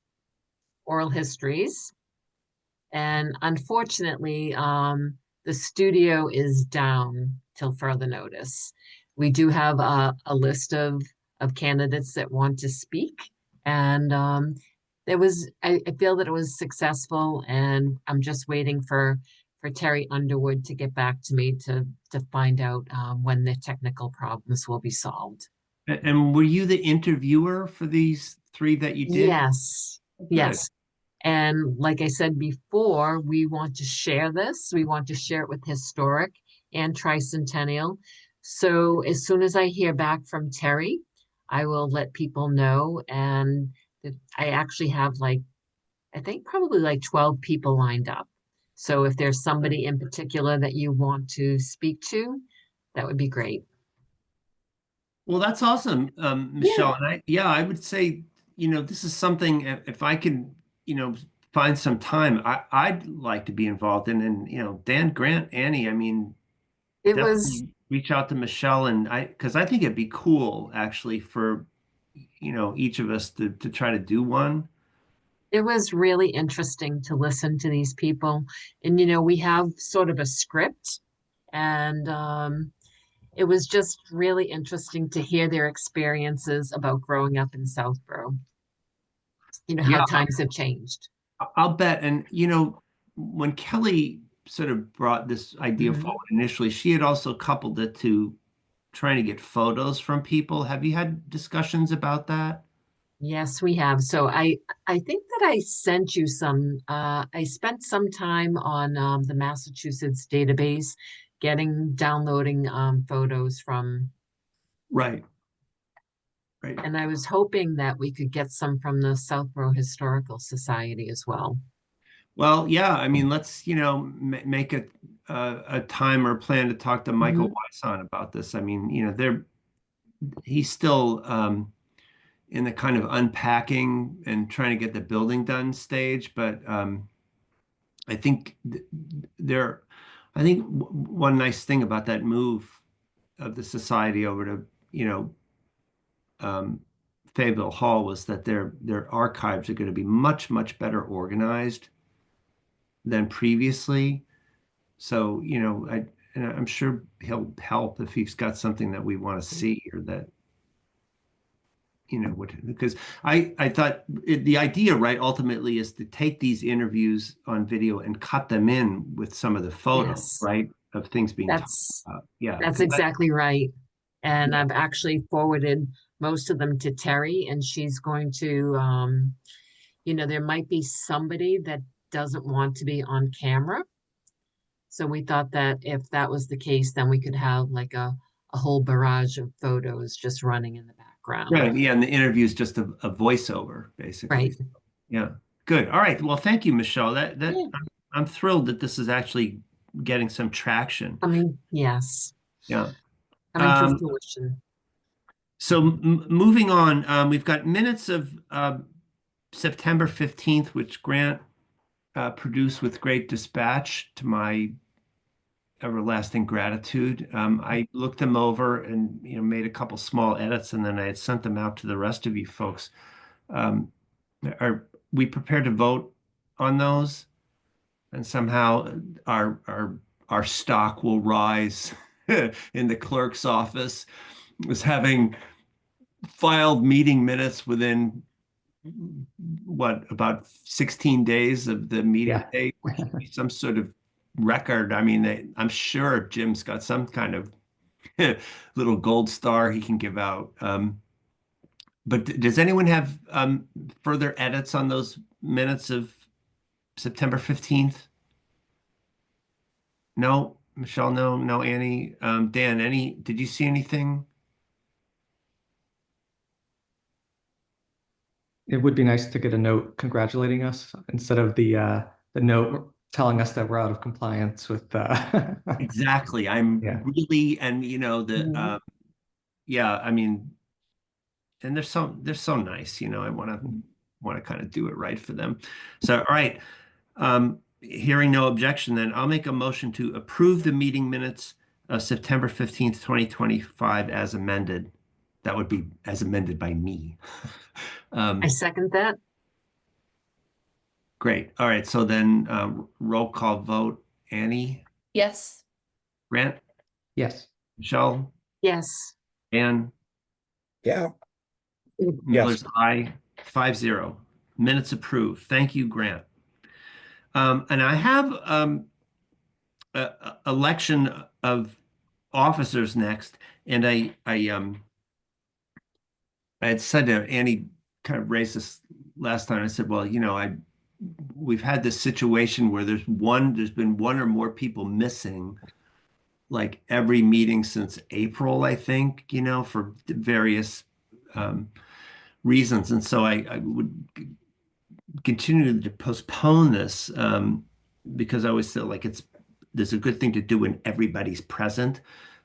oral histories. And unfortunately, the studio is down till further notice. We do have a list of candidates that want to speak, and I feel that it was successful, and I'm just waiting for Terry Underwood to get back to me to find out when the technical problems will be solved. And were you the interviewer for these 3 that you did? Yes, Good. yes. And like I said before, we want to share this. We want to share it with Historic and Tricentennial. So as soon as I hear back from Terry, I will let people know. And I actually have I think probably 12 people lined up. So if there's somebody in particular that you want to speak to, that would be great. Well, that's awesome, Michelle. And I would say, this is something, if I can, find some time, I'd like to be involved in. And, Dan, Grant, Annie, I mean, It definitely was reach out to Michelle because I think it'd be cool actually for, each of us to try to do one. It was really interesting to listen to these people. And, we have sort of a script, and it was just really interesting to hear their experiences about growing up in Southborough. Yeah. How times have changed. I'll bet. And, when Kelly sort of brought this idea Mhm. forward initially, she had also coupled it to trying to get photos from people. Have you had discussions about that? Yes, we have. So I think that I sent you some, I spent some time on the Massachusetts database downloading photos from. Right. Right. And I was hoping that we could get some from the Southborough Historical Society as well. Well, yeah, I mean, let's, make a time or plan to talk to Michael Wison about this. I mean, he's still in the kind of unpacking and trying to get the building done stage, but I think one nice thing about that move of the society over to, Fayetteville Hall was that their archives are going to be much, much better organized than previously. So, and I'm sure he'll help if he's got something that we want to see or that, because I thought the idea, right, ultimately is to take these interviews on video and cut them in with some of the photos, Yes. right, of things being talked That's about. Yeah. That's exactly right. And Yeah. I've actually forwarded most of them to Terry, and she's going to, there might be somebody that doesn't want to be on camera. So we thought that if that was the case, then we could have a whole barrage of photos just running in the background. Right. Yeah. And the interview is just a voiceover, basically. Right. Yeah. Good. All right. Well, thank you, Michelle. Yeah. I'm thrilled that this is actually getting some traction. Yes. Yeah. Coming to fruition. So moving on, we've got minutes of September 15th, which Grant produced with great dispatch to my everlasting gratitude. I looked them over and made a couple small edits, and then I had sent them out to the rest of you folks. Are we prepared to vote on those? And somehow our stock will rise in the clerk's office. Was having filed meeting minutes within about 16 days of the meeting Yeah. date, which would be some sort of record. I mean, I'm sure Jim's got some kind of little gold star he can give out. But does anyone have further edits on those minutes of September 15th? No, Michelle, no, Annie. Dan, did you see anything? It would be nice to get a note congratulating us instead of the note telling us that we're out of compliance with Exactly. I'm Yeah. really, and Mhm. yeah, I mean, and they're so nice, I want to kind of do it right for them. So, all right. Hearing no objection, then I'll make a motion to approve the meeting minutes of September 15th, 2025 as amended. That would be as amended by me. I second that. Great. All right. So then roll call vote. Annie, Yes. Grant, Yes. Michelle, Yes. Ann, Yeah, Miller's aye, 5-0. Minutes approved. Thank you, Grant. And I have election of officers next, and I had said to Annie, kind of raised this last time. I said, well, we've had this situation where there's been one or more people missing like every meeting since April, I think, for various reasons. And so I would continue to postpone this because I always feel like there's a good thing to do when everybody's present.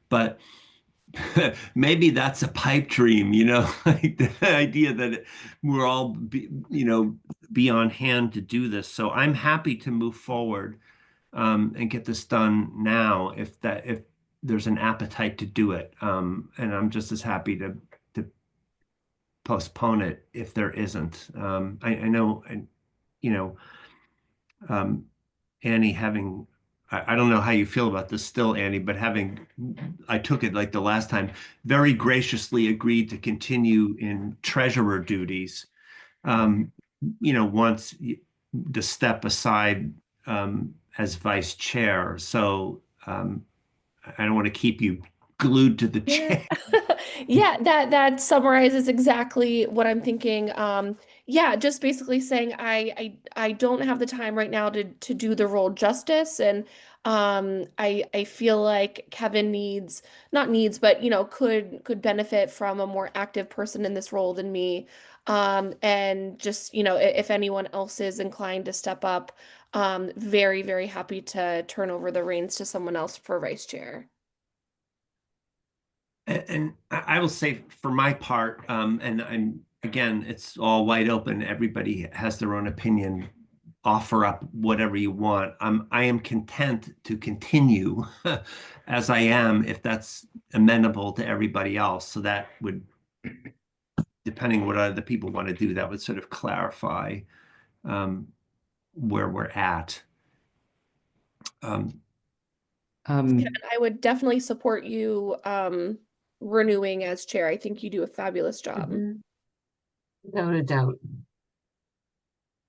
But maybe that's a pipe dream, like the idea that we're all be on hand to do this. So I'm happy to move forward and get this done now if there's an appetite to do it. And I'm just as happy to postpone it if there isn't. I know, and um, Annie, I don't know how you feel about this still, Annie, but I took it like the last time, very graciously agreed to continue in treasurer duties. Once to step aside as vice chair. So I don't want to keep you glued to the chair. Yeah, that summarizes exactly what I'm thinking. Yeah, just basically saying I don't have the time right now to do the role justice, and I feel like Kevin not needs, but could benefit from a more active person in this role than me. And just if anyone else is inclined to step up, very, very happy to turn over the reins to someone else for vice chair. And I will say for my part, again, it's all wide open. Everybody has their own opinion. Offer up whatever you want. I am content to continue as I am if that's amenable to everybody else. So that would, depending what other people want to do, that would sort of clarify where we're at. Kevin, I would definitely support you renewing as chair. I think you do a fabulous job. Mhm. Without a doubt.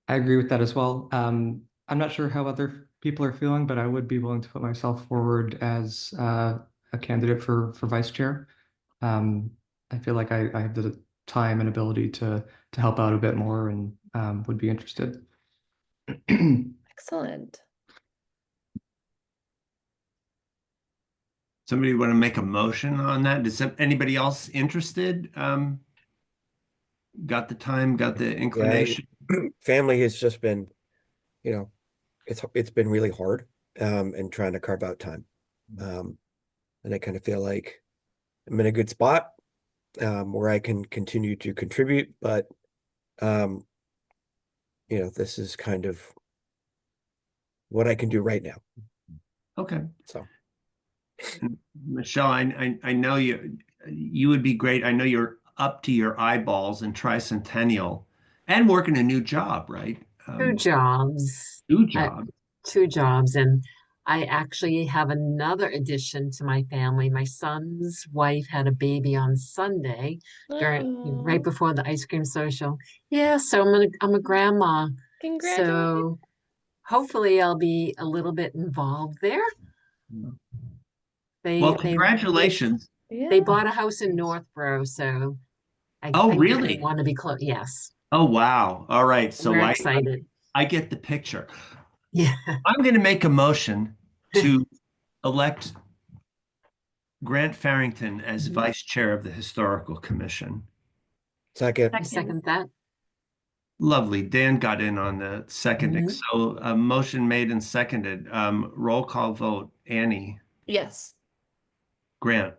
I agree with that as well. I'm not sure how other people are feeling, but I would be willing to put myself forward as a candidate for vice chair. I feel like I have the time and ability to help out a bit more and would be interested. Excellent. Somebody want to make a motion on that? Is anybody else interested? Got the time, got the inclination? family has just been, it's been really hard and trying to carve out time. And I kind of feel like I'm in a good spot where I can continue to contribute, but this is kind of what I can do right now. Okay. So Michelle, I know you would be great. I know you're up to your eyeballs in Tricentennial and working a new job, right? Two jobs. New I, job. two jobs, and I actually have another addition to my family. My son's wife had a baby on Sunday right Oh, before the ice cream social. Yeah, so I'm a grandma. congratulations. So hopefully I'll be a little bit involved there. Well, They they congratulations. they Yeah. bought a house in Northborough, so I Oh, think they really? want to be close. Yes, Oh, wow. All right. So we're excited. I get the picture. Yeah. I'm going to make a motion to elect Grant Farrington as Mhm. vice chair of the Historical Commission. Second, I second that. Lovely. Dan got in on the seconding. Mhm. So a motion made and seconded. Roll call vote. Annie, Yes. Grant,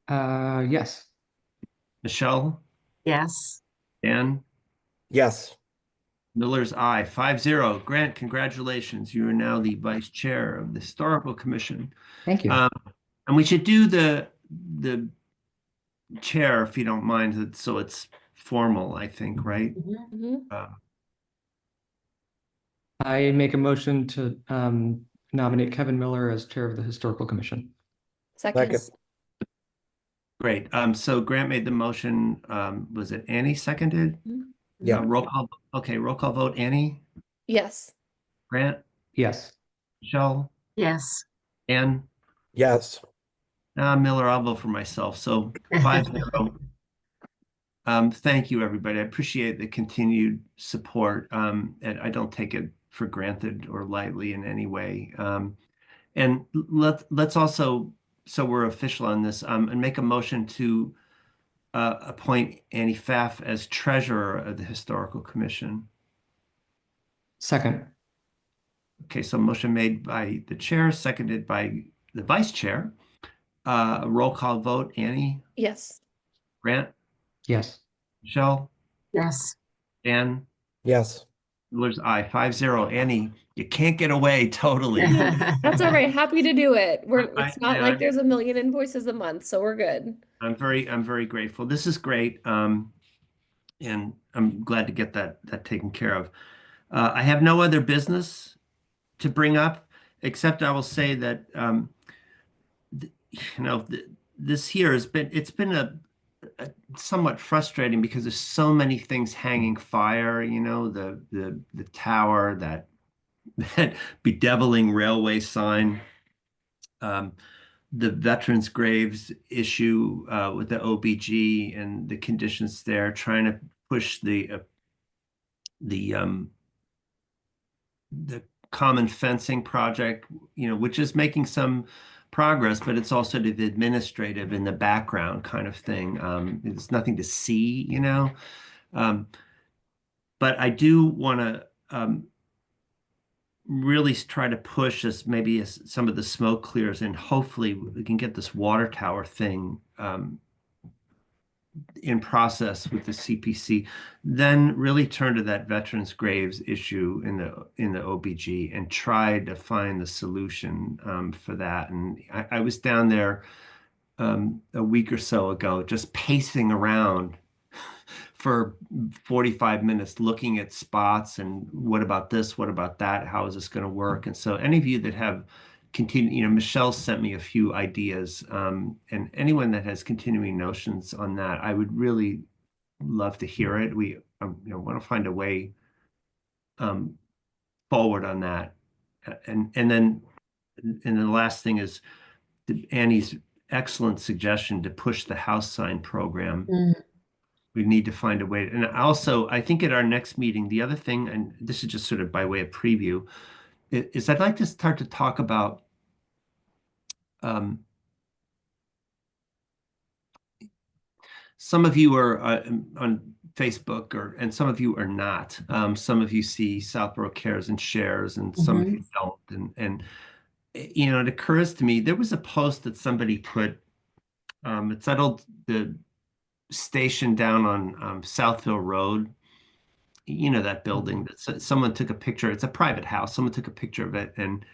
Yes. Michelle, Yes. Dan, yes. Miller's aye. 5-0. Grant, congratulations. You are now the vice chair of the Historical Commission. Thank you. And we should do the chair, if you don't mind, so it's formal, I think, right? Mhm. Mhm. I make a motion to nominate Kevin Miller as chair of the Historical Commission. Second. Second, Great. So Grant made the motion. Was it Annie seconded? yeah. Roll call. Okay, roll call vote. Annie, Yes. Grant, Yes. Michelle, Yes. Ann, Yes. Miller. I'll vote for myself. So 5-0. Thank you, everybody. I appreciate the continued support. And I don't take it for granted or lightly in any way. And let's also, so we're official on this, and make a motion to appoint Annie Pfaff as treasurer of the Historical Commission. Second. Okay, so motion made by the chair, seconded by the vice chair. Roll call vote. Annie, Yes. Grant, Yes. Michelle, Yes. Dan, Yes. Miller's aye. 5-0. Annie, you can't get away totally. That's all right. Happy to do it. It's not like I'm there's a million invoices a month, so we're good. very grateful. This is great. And I'm glad to get that taken care of. I have no other business to bring up, except I will say that this year it's been a somewhat frustrating because there's so many things hanging fire. The tower, that bedeviling railway sign, the veterans graves issue with the OBG and the conditions there, trying to push the common fencing project, which is making some progress, but it's also the administrative in the background kind of thing. There's nothing to see. But I do want to really try to push this, maybe as some of the smoke clears, and hopefully we can get this water tower thing in process with the CPC, then really turn to that veterans graves issue in the OBG and try to find the solution for that. And I was down there a week or so ago, just pacing around for 45 minutes, looking at spots and what about this, what about that, how is this going to work? And so any of you that have continue, Michelle sent me a few ideas, and anyone that has continuing notions on that, I would really love to hear it. We want to find a way forward on that. And then the last thing is Annie's excellent suggestion to push the house sign program. Mm. We need to find a way. And also, I think at our next meeting, the other thing, and this is just sort of by way of preview, is I'd like to start to talk about some of you are on Facebook, and some of you are not. Some of you see Southborough Cares and shares, and some of you don't. And it occurs to me, there was a post that somebody put, it settled the station down on Southville Road. That building that someone took a picture. It's a private house. Someone took a picture of it, and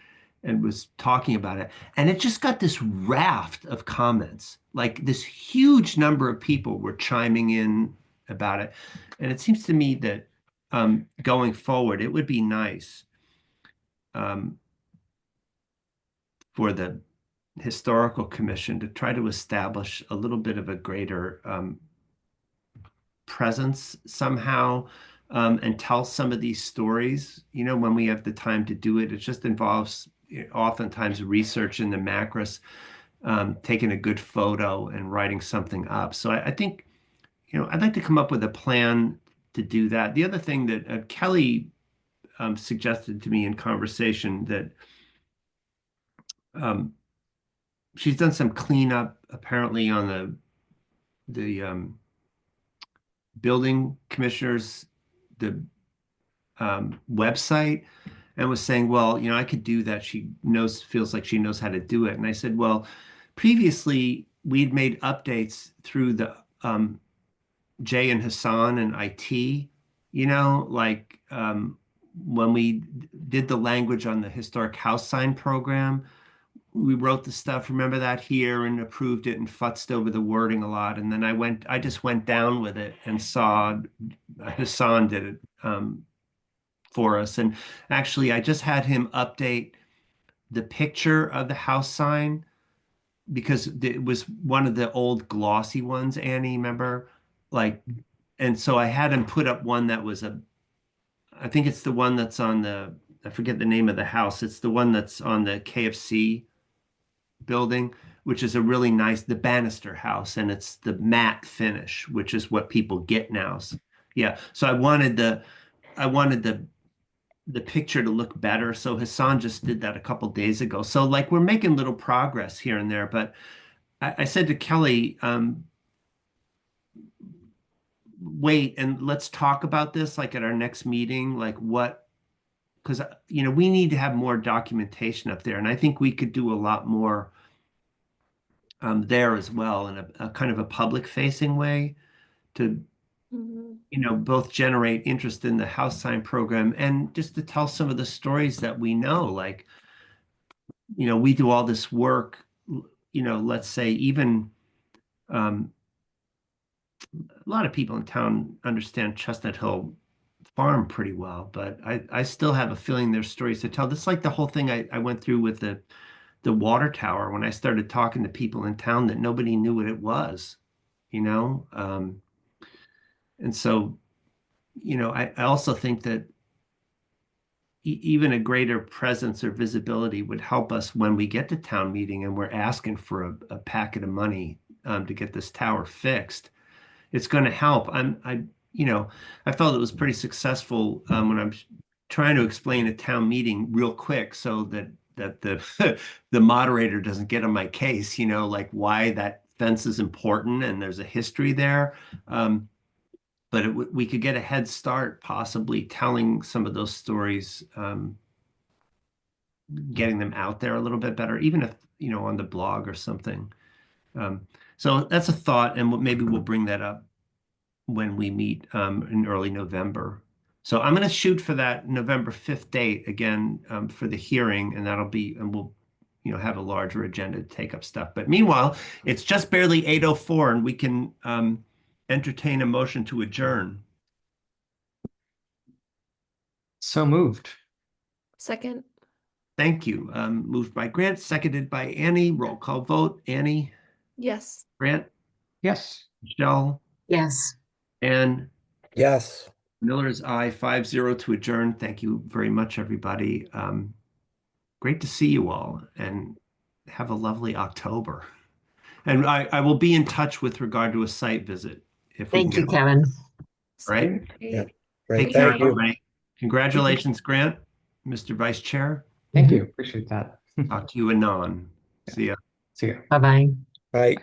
and was talking about it. And it just got this raft of comments. Like this huge number of people were chiming in about it. And it seems to me that going forward, it would be nice for the Historical Commission to try to establish a little bit of a greater presence somehow, and tell some of these stories, when we have the time to do it. It just involves oftentimes research in the Macris, taking a good photo and writing something up. So I think, I'd like to come up with a plan to do that. The other thing that Kelly suggested to me in conversation, that she's done some cleanup apparently on the building commissioners, the website, and was saying, well, I could do that. She feels like she knows how to do it. And I said, well, previously we'd made updates through the Jay and Hassan and IT, like when we did the language on the historic house sign program, we wrote the stuff, remember that, here, and approved it and futzed over the wording a lot. And then I just went down with it and saw Hassan did it for us. And actually, I just had him update the picture of the house sign because it was one of the old glossy ones, Annie, remember? And so I had him put up one that was I think it's the one that's on I forget the name of the house. It's the one that's on the KFC building, which is a really nice, the Bannister house, and it's the matte finish, which is what people get now. Yeah. So I wanted the picture to look better. So Hassan just did that a couple days ago. So we're making little progress here and there, but I said to Kelly, wait, and let's talk about this at our next meeting, because we need to have more documentation up there, and I think we could do a lot more there as well, in a kind of a public facing way to both generate interest in the house sign program and just to tell some of the stories that we know. We do all this work, let's say even a lot of people in town understand Chestnut Hill Farm pretty well, but I still have a feeling there's stories to tell. This is like the whole thing I went through with the water tower, when I started talking to people in town that nobody knew what it was, and so, I also think that even a greater presence or visibility would help us when we get to town meeting and we're asking for a packet of money to get this tower fixed. It's going to help. I felt it was pretty successful when I'm trying to explain a town meeting real quick so that the moderator doesn't get on my case, why that fence is important and there's a history there. But we could get a head start, possibly telling some of those stories, getting them out there a little bit better, even if, on the blog or something. So that's a thought, and maybe we'll bring that up when we meet in early November. So I'm going to shoot for that November 5th date again for the hearing, and we'll have a larger agenda to take up stuff. But meanwhile, it's just barely 8:04, and we can entertain a motion to adjourn. So moved. Second. Thank you. Moved by Grant, seconded by Annie. Roll call vote. Annie? Yes. Grant? Yes. Michelle? Yes. And Yes. Miller's aye, 5-0 to adjourn. Thank you very much, everybody. Great to see you all, and have a lovely October. And I will be in touch with regard to a site visit if we Thank can you, get one. Kevin. Right? Yeah. Take Right. care, Thank you. everybody. Congratulations, Grant, Mr. Vice Chair. Thank you. Appreciate that. Talk to you anon. See ya. See you. Bye-bye. Right.